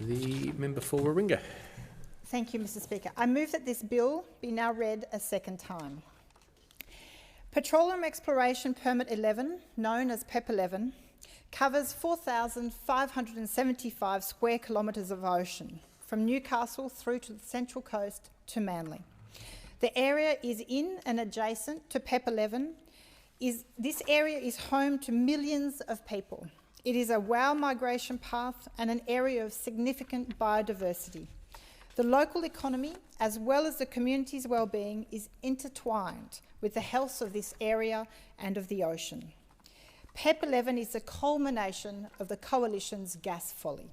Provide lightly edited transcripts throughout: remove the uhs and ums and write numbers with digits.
The member for Warringah. Thank you, Mr Speaker. I move that this bill be now read a second time. Petroleum Exploration Permit 11, known as PEP 11, covers 4,575 square kilometres of ocean, from Newcastle through to the Central Coast to Manly. The area is in and adjacent to PEP 11. This area is home to millions of people. It is a WOW migration path and an area of significant biodiversity. The local economy, as well as the community's well-being, is intertwined with the health of this area and of the ocean. PEP 11 is the culmination of the Coalition's gas folly.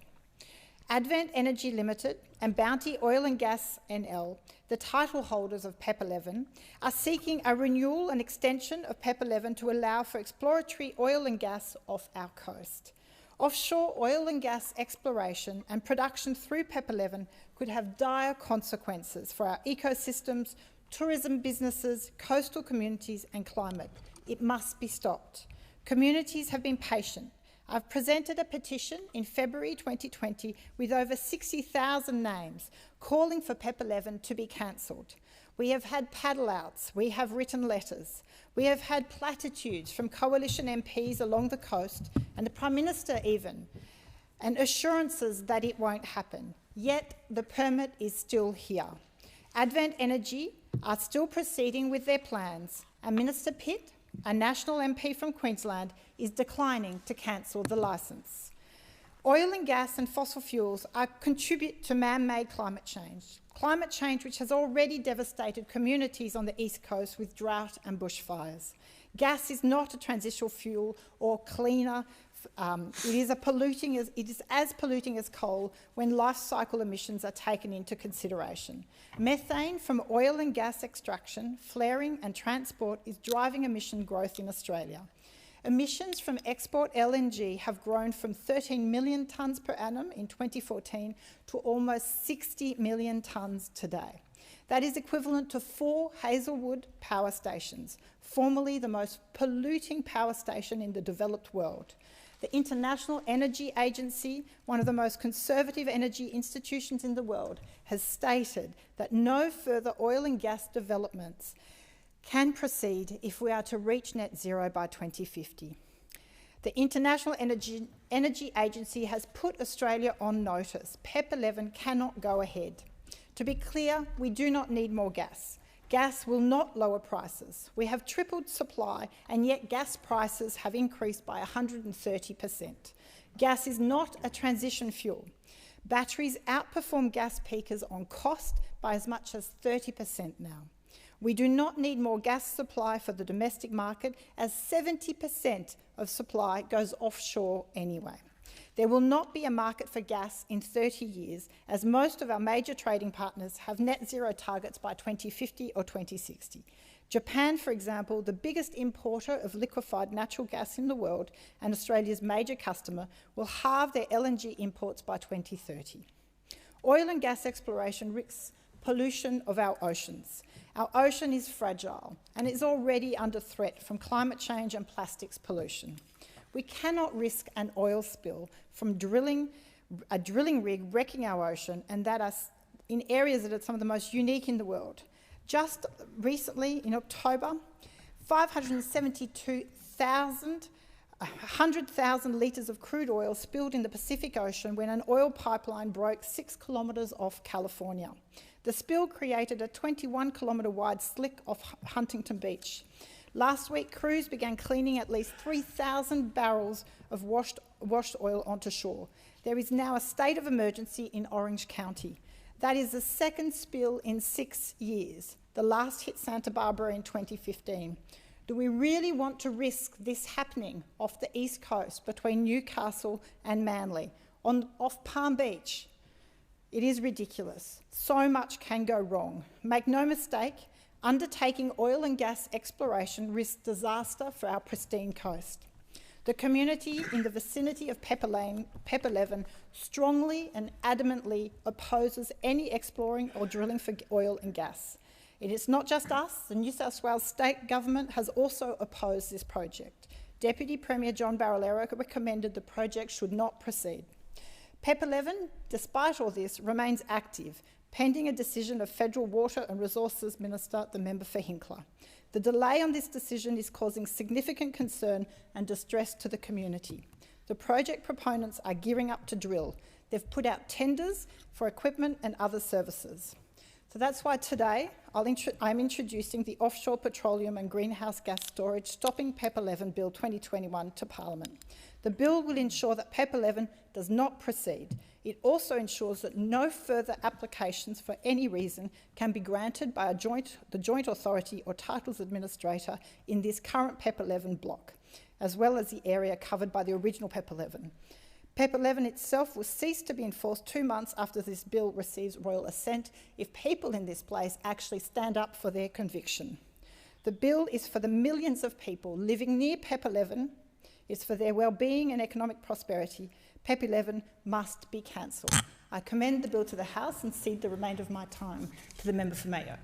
Advent Energy Limited and Bounty Oil and Gas NL, the title holders of PEP 11, are seeking a renewal and extension of PEP 11 to allow for exploratory oil and gas off our coast. Offshore oil and gas exploration and production through PEP 11 could have dire consequences for our ecosystems, tourism businesses, coastal communities and climate. It must be stopped. Communities have been patient. I've presented a petition in February 2020 with over 60,000 names calling for PEP 11 to be cancelled. We have had paddle-outs, we have written letters, we have had platitudes from Coalition MPs along the coast and the Prime Minister even, and assurances that it won't happen. Yet the permit is still here. Advent Energy are still proceeding with their plans, and Minister Pitt, a National MP from Queensland, is declining to cancel the licence. Oil and gas and fossil fuels contribute to man-made climate change which has already devastated communities on the East Coast with drought and bushfires. Gas is not a transitional fuel or cleaner. It is as polluting as coal when life cycle emissions are taken into consideration. Methane from oil and gas extraction, flaring and transport is driving emission growth in Australia. Emissions from export LNG have grown from 13 million tonnes per annum in 2014 to almost 60 million tonnes today. That is equivalent to 4 Hazelwood power stations, formerly the most polluting power station in the developed world. The International Energy Agency, one of the most conservative energy institutions in the world, has stated that no further oil and gas developments can proceed if we are to reach net zero by 2050. The International Energy Agency has put Australia on notice. PEP 11 cannot go ahead. To be clear, we do not need more gas. Gas will not lower prices. We have tripled supply, and yet gas prices have increased by 130%. Gas is not a transition fuel. Batteries outperform gas peakers on cost by as much as 30% now. We do not need more gas supply for the domestic market, as 70% of supply goes offshore anyway. There will not be a market for gas in 30 years, as most of our major trading partners have net zero targets by 2050 or 2060. Japan, for example, the biggest importer of liquefied natural gas in the world and Australia's major customer, will halve their LNG imports by 2030. Oil and gas exploration risks pollution of our oceans. Our ocean is fragile and is already under threat from climate change and plastics pollution. We cannot risk an oil spill from a drilling rig wrecking our ocean, and that are in areas that are some of the most unique in the world. Just recently, in October, 100,000 litres of crude oil spilled in the Pacific Ocean when an oil pipeline broke 6 kilometres off California. The spill created a 21-kilometre wide slick off Huntington Beach. Last week, crews began cleaning at least 3,000 barrels of washed oil onto shore. There is now a state of emergency in Orange County. That is the second spill in 6 years. The last hit Santa Barbara in 2015. Do we really want to risk this happening off the East Coast between Newcastle and Manly, off Palm Beach? It is ridiculous. So much can go wrong. Make no mistake, undertaking oil and gas exploration risks disaster for our pristine coast. The community in the vicinity of PEP 11 strongly and adamantly opposes any exploring or drilling for oil and gas. It is not just us. The New South Wales State Government has also opposed this project. Deputy Premier John Barilaro recommended the project should not proceed. PEP 11, despite all this, remains active, pending a decision of Federal Water and Resources Minister, the member for Hinkler. The delay on this decision is causing significant concern and distress to the community. The project proponents are gearing up to drill. They've put out tenders for equipment and other services. So that's why today I'm introducing the Offshore Petroleum and Greenhouse Gas Storage Stopping PEP 11 Bill 2021 to Parliament. The bill will ensure that PEP 11 does not proceed. It also ensures that no further applications for any reason can be granted by the Joint Authority or Titles Administrator in this current PEP 11 block, as well as the area covered by the original PEP 11. PEP 11 itself will cease to be enforced 2 months after this bill receives royal assent if people in this place actually stand up for their conviction. The bill is for the millions of people living near PEP 11. It's for their well-being and economic prosperity. PEP 11 must be cancelled. I commend the bill to the House and cede the remainder of my time to the member for Mayo.